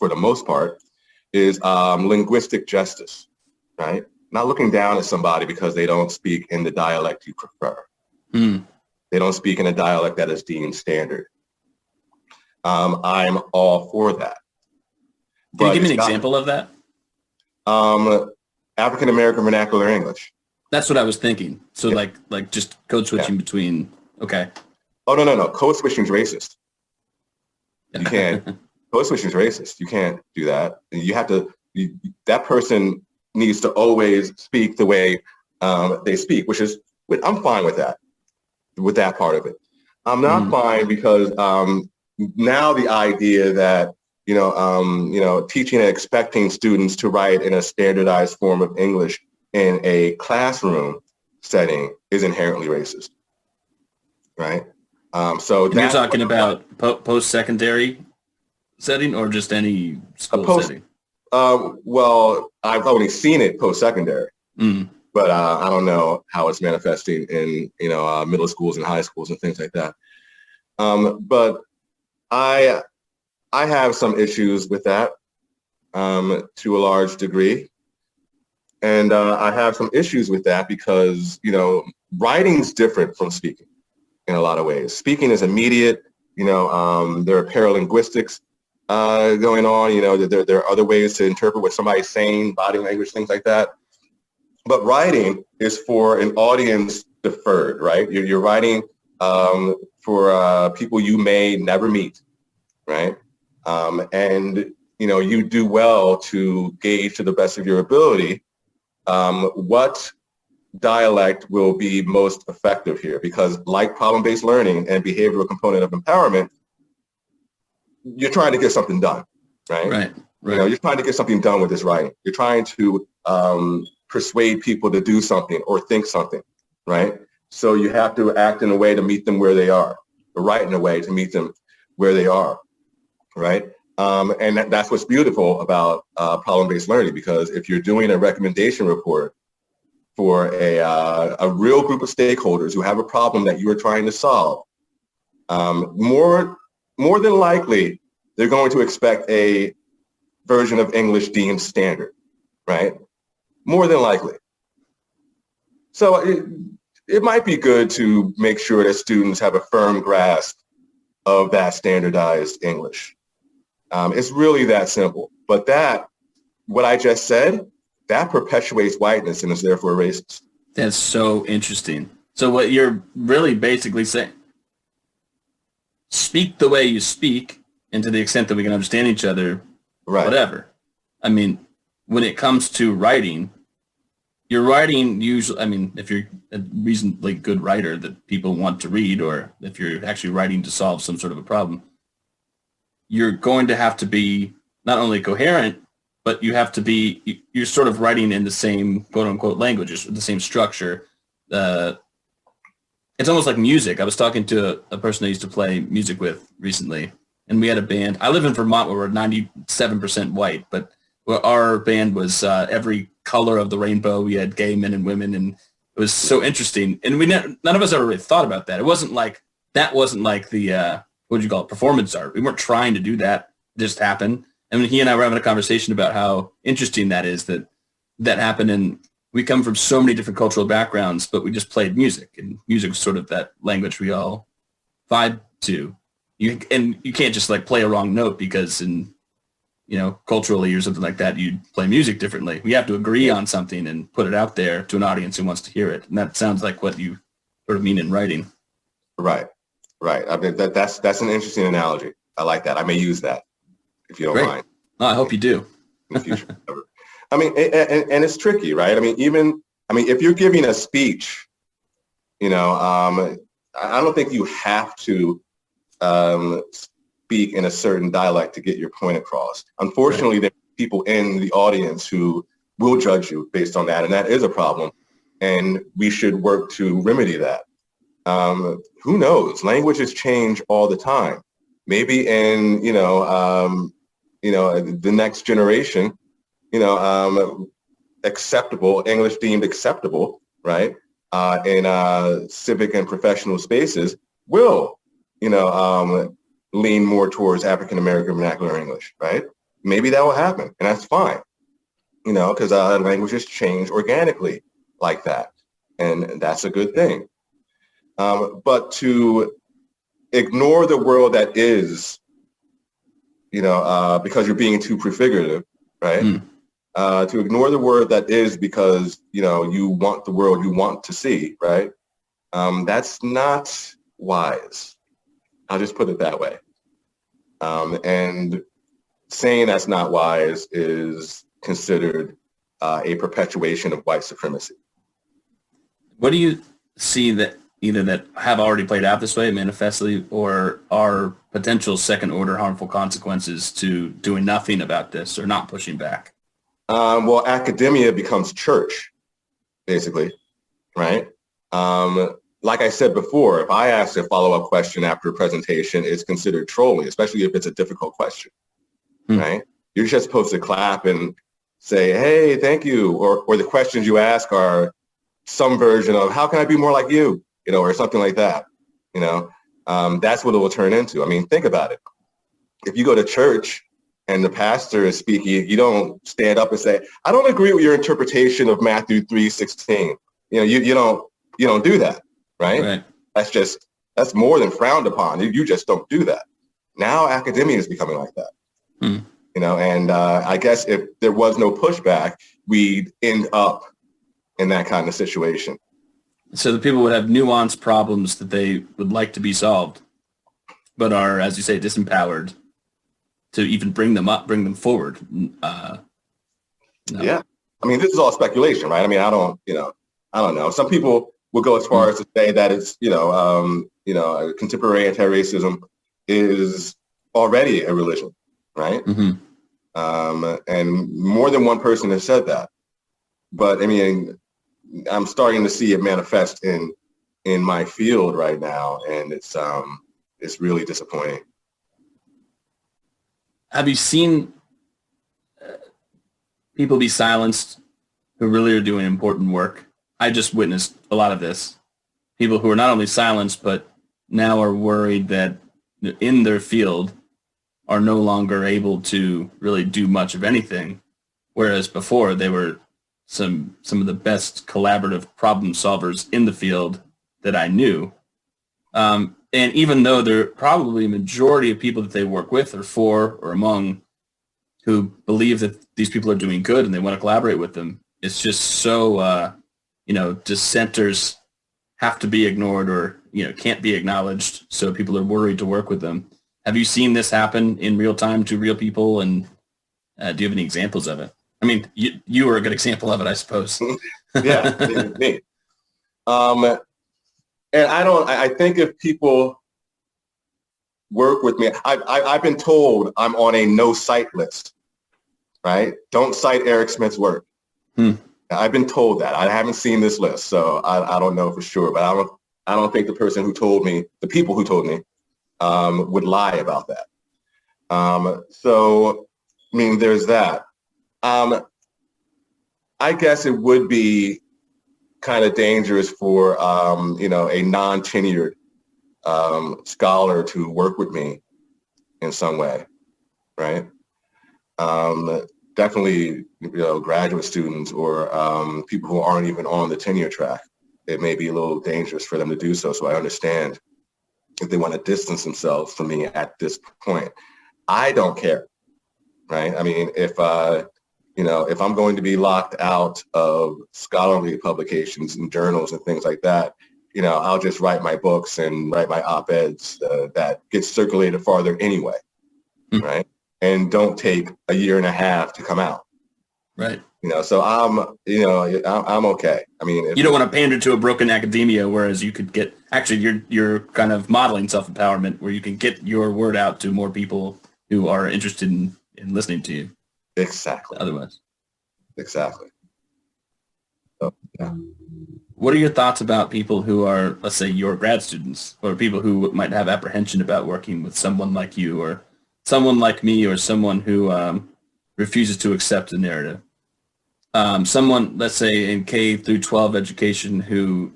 [SPEAKER 2] for the most part is linguistic justice, right? Not looking down at somebody because they don't speak in the dialect you prefer. They don't speak in a dialect that is deemed standard. I'm all for that.
[SPEAKER 1] Can you give me an example of that?
[SPEAKER 2] African American vernacular English.
[SPEAKER 1] That's what I was thinking. So yeah. like just code switching between. Okay.
[SPEAKER 2] Oh no. Code switching is racist. You can't. Code switching is racist. You can't do that. You have to. That person needs to always speak the way they speak, which is. I'm fine with that. With that part of it, I'm not fine because now the idea that teaching and expecting students to write in a standardized form of English in a classroom setting is inherently racist, right? So
[SPEAKER 1] you're talking about post-secondary setting or just any school setting?
[SPEAKER 2] Well, I've only seen it post-secondary, but I don't know how it's manifesting in middle schools and high schools and things like that. But I have some issues with that to a large degree. And I have some issues with that because, writing's different from speaking in a lot of ways. Speaking is immediate, there are paralinguistics going on, there are other ways to interpret what somebody's saying, body language, things like that. But writing is for an audience deferred, right? You're writing for people you may never meet, right? And you do well to gauge to the best of your ability what dialect will be most effective here. Because like problem-based learning and behavioral component of empowerment, you're trying to get something done, right?
[SPEAKER 1] Right.
[SPEAKER 2] You're trying to get something done with this writing. You're trying to persuade people to do something or think something, right? So you have to act in a way to meet them where they are, or write in a way to meet them where they are, right? And that's what's beautiful about problem-based learning, because if you're doing a recommendation report for a real group of stakeholders who have a problem that you are trying to solve, more than likely, they're going to expect a version of English deemed standard, right? More than likely. So it might be good to make sure that students have a firm grasp of that standardized English. It's really that simple. But what I just said, that perpetuates whiteness and is therefore racist.
[SPEAKER 1] That's so interesting. So what you're really basically saying, speak the way you speak, and to the extent that we can understand each other,
[SPEAKER 2] right?
[SPEAKER 1] Whatever. I mean, when it comes to writing, your writing usually, I mean, if you're a reasonably good writer that people want to read, or if you're actually writing to solve some sort of a problem, you're going to have to be not only coherent, but you have to be, you're sort of writing in the same quote unquote languages, the same structure. It's almost like music. I was talking to a person I used to play music with recently, and we had a band. I live in Vermont where we're 97% white, but our band was every color of the rainbow. We had gay men and women, and it was so interesting. And none of us ever really thought about that. It wasn't like, that wasn't like the, what would you call it, performance art. We weren't trying to do that. It just happened. And he and I were having a conversation about how interesting that is, that happened. And we come from so many different cultural backgrounds, but we just played music, and music was sort of that language we all vibe to. You can't just like play a wrong note because culturally or something like that, you'd play music differently. We have to agree on something and put it out there to an audience who wants to hear it. And that sounds like what you sort of mean in writing.
[SPEAKER 2] Right. I mean, that's an interesting analogy. I like that. I may use that if you don't
[SPEAKER 1] Great.
[SPEAKER 2] mind.
[SPEAKER 1] No, I hope you do.
[SPEAKER 2] In the future. I mean, and it's tricky, right? I mean, if you're giving a speech, I don't think you have to speak in a certain dialect to get your point across. Unfortunately, There are people in the audience who will judge you based on that, and that is a problem. And we should work to remedy that. Who knows? Languages change all the time. Maybe in the next generation, acceptable English deemed acceptable, right? In civic and professional spaces will lean more towards African American vernacular English, right? Maybe that will happen, and that's fine, because languages change organically like that, and that's a good thing. But to ignore the world that is, because you're being too prefigurative, right? To ignore the word that is because, you want the world you want to see, right? That's not wise. I'll just put it that way. And saying that's not wise is considered a perpetuation of white supremacy.
[SPEAKER 1] What do you see that either that have already played out this way manifestly, or are potential second-order harmful consequences to doing nothing about this or not pushing back?
[SPEAKER 2] Well, academia becomes church, basically, right? Like I said before, if I ask a follow-up question after a presentation, it's considered trolling, especially if it's a difficult question, right? You're just supposed to clap and say, hey, thank you. Or the questions you ask are some version of, how can I be more like you? Or something like that. That's what it will turn into. I mean, think about it. If you go to church and the pastor is speaking, you don't stand up and say, I don't agree with your interpretation of Matthew 3:16. You don't do that, right? That's more than frowned upon. You just don't do that. Now academia is becoming like that. And I guess if there was no pushback, we'd end up in that kind of situation.
[SPEAKER 1] So the people would have nuanced problems that they would like to be solved, but are, as you say, disempowered to even bring them forward. No.
[SPEAKER 2] Yeah. I mean, this is all speculation, right? I mean, I don't know. Some people will go as far as to say that it's, contemporary anti-racism is already a religion, right? And more than one person has said that. But I mean, I'm starting to see it manifest in my field right now, and it's really disappointing.
[SPEAKER 1] Have you seen people be silenced who really are doing important work? I just witnessed a lot of this. People who are not only silenced, but now are worried that in their field are no longer able to really do much of anything, whereas before they were some of the best collaborative problem solvers in the field that I knew. And even though there are probably a majority of people that they work with or for or among who believe that these people are doing good and they want to collaborate with them, it's just so, dissenters have to be ignored or, can't be acknowledged. So people are worried to work with them. Have you seen this happen in real time to real people? And do you have any examples of it? I mean, you were a good example of it, I suppose.
[SPEAKER 2] Yeah, me. And I think if people work with me, I've been told I'm on a no cite list, right? Don't cite Erec Smith's work. I've been told that. I haven't seen this list, so I don't know for sure, but I don't think the people who told me, would lie about that. So, I mean, there's that. I guess it would be kind of dangerous for, a non-tenured scholar to work with me in some way, right? Definitely, graduate students or people who aren't even on the tenure track. It may be a little dangerous for them to do so. So I understand if they want to distance themselves from me at this point. I don't care, right? I mean, if I'm going to be locked out of scholarly publications and journals and things like that, I'll just write my books and write my op-eds that get circulated farther anyway, right? And don't take a year and a half to come out.
[SPEAKER 1] Right.
[SPEAKER 2] So I'm okay. I mean,
[SPEAKER 1] you don't want to pander to a broken academia, whereas you could get, actually you're kind of modeling self-empowerment where you can get your word out to more people who are interested in listening to you.
[SPEAKER 2] Exactly.
[SPEAKER 1] Otherwise.
[SPEAKER 2] Exactly. So, yeah.
[SPEAKER 1] What are your thoughts about people who are, let's say, your grad students, or people who might have apprehension about working with someone like you or someone like me or someone who refuses to accept the narrative? Someone, let's say, in K through 12 education who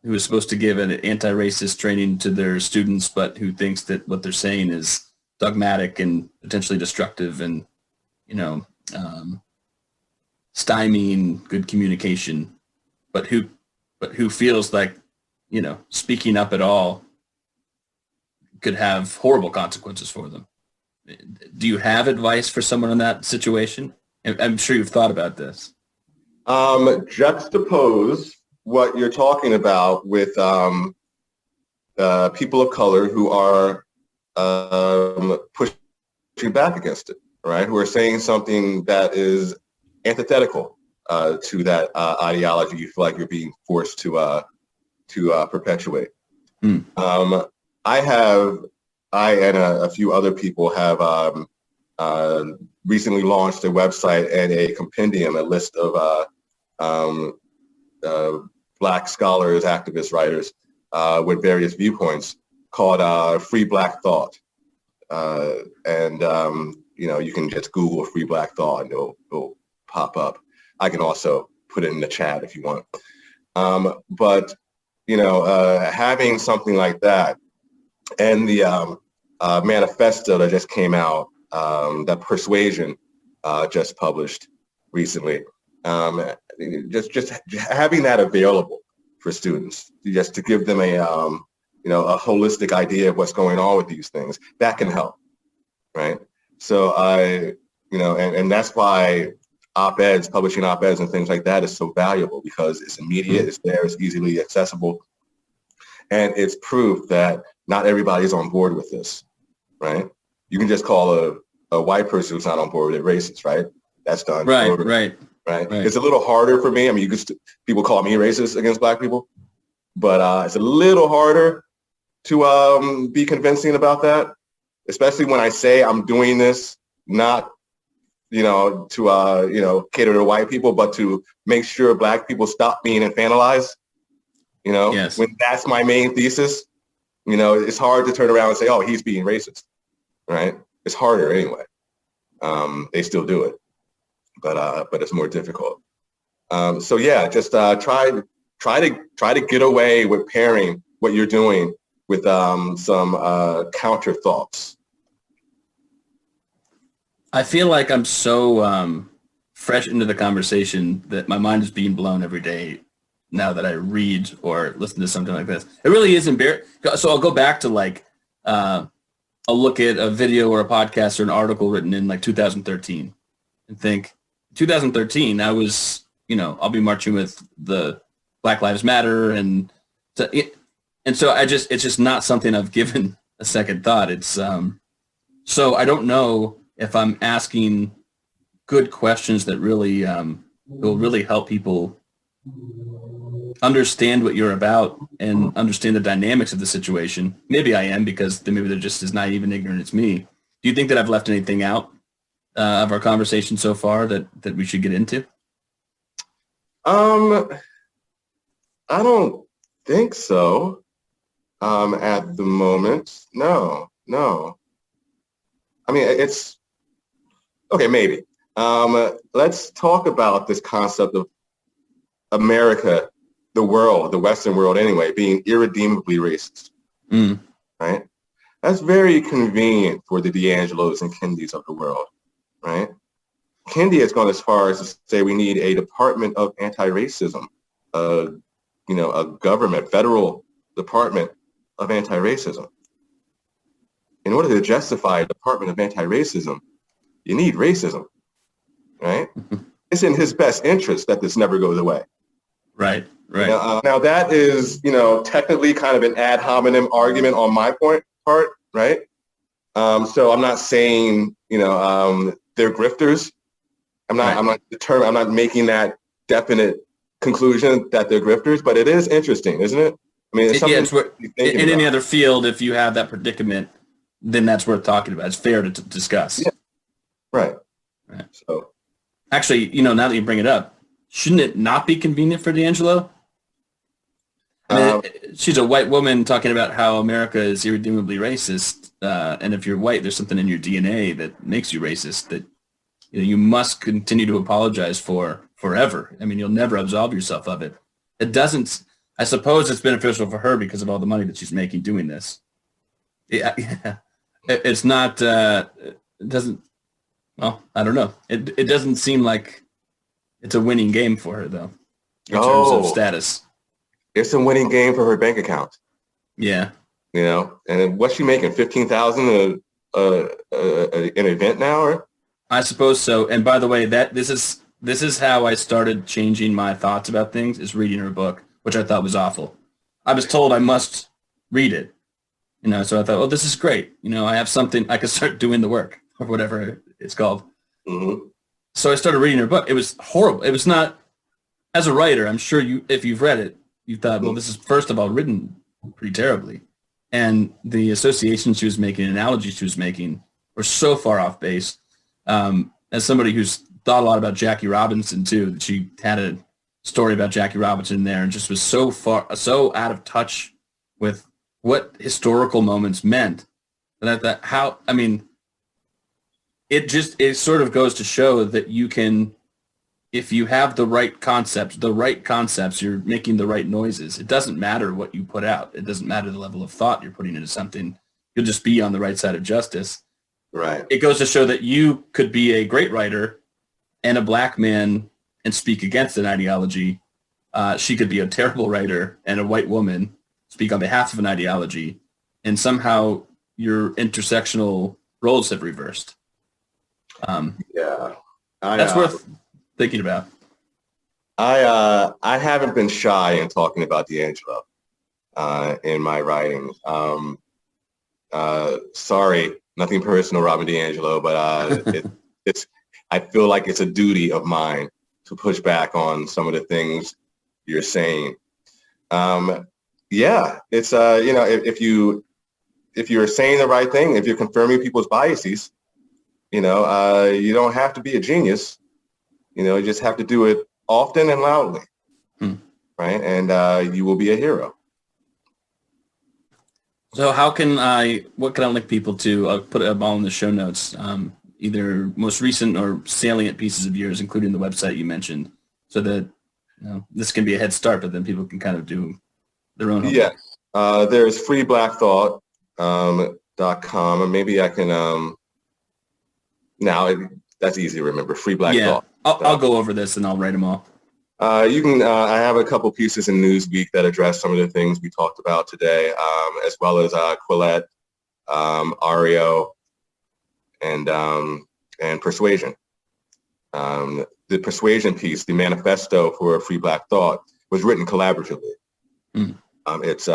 [SPEAKER 1] is supposed to give an anti-racist training to their students, but who thinks that what they're saying is dogmatic and potentially destructive and, stymieing good communication, but who feels like, speaking up at all could have horrible consequences for them. Do you have advice for someone in that situation? I'm sure you've thought about this.
[SPEAKER 2] Juxtapose what you're talking about with people of color who are pushing back against it, right? Who are saying something that is antithetical to that ideology you feel like you're being forced to perpetuate. I and a few other people have recently launched a website and a compendium, a list of Black scholars, activists, writers with various viewpoints called Free Black Thought. You can just Google Free Black Thought and it'll pop up. I can also put it in the chat if you want. But having something like that and the manifesto that just came out, that Persuasion just published recently, just having that available for students, just to give them a holistic idea of what's going on with these things, that can help, right? So and that's why publishing op-eds and things like that is so valuable, because it's immediate, it's there, it's easily accessible, and it's proof that not everybody's on board with this, right? You can just call a white person who's not on board with it racist, right? That's done.
[SPEAKER 1] Right,
[SPEAKER 2] Over,
[SPEAKER 1] right,
[SPEAKER 2] right.
[SPEAKER 1] right.
[SPEAKER 2] It's a little harder for me. I mean, people call me racist against black people, but it's a little harder to be convincing about that, especially when I say I'm doing this not, to cater to white people, but to make sure black people stop being infantilized.
[SPEAKER 1] Yes.
[SPEAKER 2] When that's my main thesis, it's hard to turn around and say, oh, he's being racist, right? It's harder anyway. They still do it, but it's more difficult. So yeah, just try to get away with pairing what you're doing with some counter thoughts.
[SPEAKER 1] I feel like I'm so fresh into the conversation that my mind is being blown every day now that I read or listen to something like this. It really is embarrassing. So I'll go back to like, I'll look at a video or a podcast or an article written in like 2013 and think 2013, I was, I'll be marching with the Black Lives Matter. And so it's just not something I've given a second thought. It's so I don't know if I'm asking good questions that really will really help people understand what you're about and understand the dynamics of the situation. Maybe I am, because maybe they're just as naive and ignorant as me. Do you think that I've left anything out of our conversation so far that we should get into?
[SPEAKER 2] I don't think so. At the moment, no. I mean, it's okay. Maybe. Let's talk about this concept of America, the world, the Western world anyway, being irredeemably racist, right? That's very convenient for the D'Angelos and Kendys of the world, right? Kendi has gone as far as to say we need a Department of Anti-Racism, a government, federal Department of Anti-Racism. In order to justify a Department of Anti-Racism, you need racism, right? It's in his best interest that this never goes away.
[SPEAKER 1] Right.
[SPEAKER 2] Now that is, technically kind of an ad hominem argument on my part, right? So I'm not saying, they're grifters. I'm not determined. I'm not making that definite conclusion that they're grifters, but it is interesting, isn't it? I mean, it's something
[SPEAKER 1] in any other field, if you have that predicament, then that's worth talking about. It's fair to discuss.
[SPEAKER 2] Yeah. Right.
[SPEAKER 1] So, actually, now that you bring it up, shouldn't it not be convenient for D'Angelo? I mean, she's a white woman talking about how America is irredeemably racist, and if you're white, there's something in your DNA that makes you racist that you must continue to apologize for forever. I mean, you'll never absolve yourself of it. It doesn't. I suppose it's beneficial for her because of all the money that she's making doing this. Yeah. It's not. It doesn't. Well, I don't know. It doesn't seem like it's a winning game for her, though, in terms of status.
[SPEAKER 2] It's a winning game for her bank account. Yeah. And what's she making? $15,000 an event now, or?
[SPEAKER 1] I suppose so. And by the way, this is how I started changing my thoughts about things, is reading her book, which I thought was awful. I was told I must read it, so I thought, oh, this is great. I have something, I could start doing the work, or whatever it's called.
[SPEAKER 2] Mm-hmm.
[SPEAKER 1] So I started reading her book. It was horrible. It was not, as a writer, I'm sure if you've read it, you thought, well, this is, first of all, written pretty terribly. And the associations she was making, analogies she was making, were so far off base. As somebody who's thought a lot about Jackie Robinson too, that she had a story about Jackie Robinson in there and just was so out of touch with what historical moments meant. That it sort of goes to show that you can, if you have the right concepts, you're making the right noises. It doesn't matter what you put out. It doesn't matter the level of thought you're putting into something. You'll just be on the right side of justice.
[SPEAKER 2] Right.
[SPEAKER 1] It goes to show that you could be a great writer and a black man and speak against an ideology. She could be a terrible writer and a white woman speak on behalf of an ideology, and somehow your intersectional roles have reversed. That's worth thinking about.
[SPEAKER 2] I haven't been shy in talking about D'Angelo in my writings. Sorry Nothing personal, Robin DiAngelo, but it's I feel like it's a duty of mine to push back on some of the things you're saying. Yeah, it's if you're saying the right thing, if you're confirming people's biases, you don't have to be a genius. You just have to do it often and loudly, right? And you will be a hero.
[SPEAKER 1] So what can I link people to? I'll put it all in the show notes, either most recent or salient pieces of yours, including the website you mentioned, so that this can be a head start, but then people can kind of do their own homework.
[SPEAKER 2] Yeah, there's freeblackthought.com, and maybe I can, that's easy to remember, Free Black Thought.
[SPEAKER 1] I'll go over this and I'll write them all.
[SPEAKER 2] You can. I have a couple pieces in Newsweek that address some of the things we talked about today, as well as Quillette, Ario, and Persuasion. The Persuasion piece, the manifesto for Free Black Thought, was written collaboratively. It's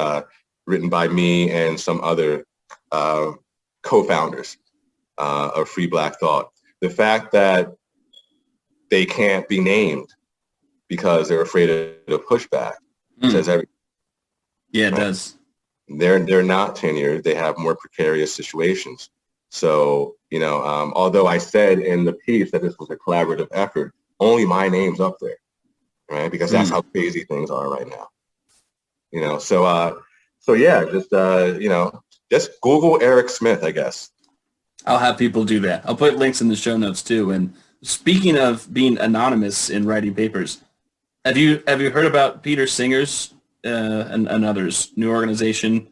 [SPEAKER 2] written by me and some other co-founders of Free Black Thought. The fact that they can't be named because they're afraid of pushback says everything.
[SPEAKER 1] Yeah, it does.
[SPEAKER 2] They're not tenured. They have more precarious situations. So, although I said in the piece that this was a collaborative effort, only my name's up there, right? Because that's how crazy things are right now. So yeah, just Google Erec Smith, I guess.
[SPEAKER 1] I'll have people do that. I'll put links in the show notes too. And speaking of being anonymous in writing papers, have you heard about Peter Singer's and others' new organization?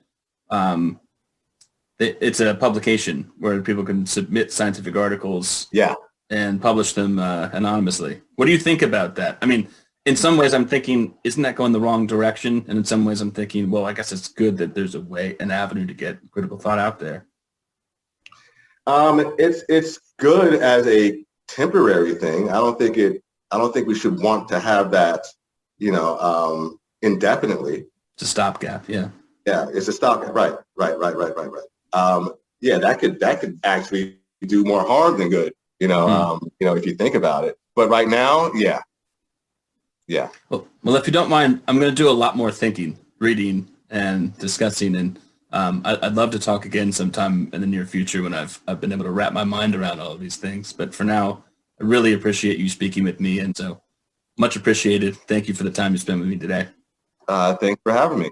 [SPEAKER 1] It's a publication where people can submit scientific articles and publish them anonymously. What do you think about that? I mean, in some ways I'm thinking, isn't that going the wrong direction? And in some ways I'm thinking, well, I guess it's good that there's an avenue to get critical thought out there.
[SPEAKER 2] It's good as a temporary thing. I don't think we should want to have that, indefinitely.
[SPEAKER 1] It's a stopgap, yeah.
[SPEAKER 2] Yeah, it's a stopgap. Right. Yeah, that could actually do more harm than good, if you think about it. But right now, yeah.
[SPEAKER 1] Well, if you don't mind, I'm going to do a lot more thinking, reading, and discussing, and I'd love to talk again sometime in the near future when I've been able to wrap my mind around all of these things. But for now, I really appreciate you speaking with me, and so much appreciated. Thank you for the time you spent with me today.
[SPEAKER 2] Thanks for having me.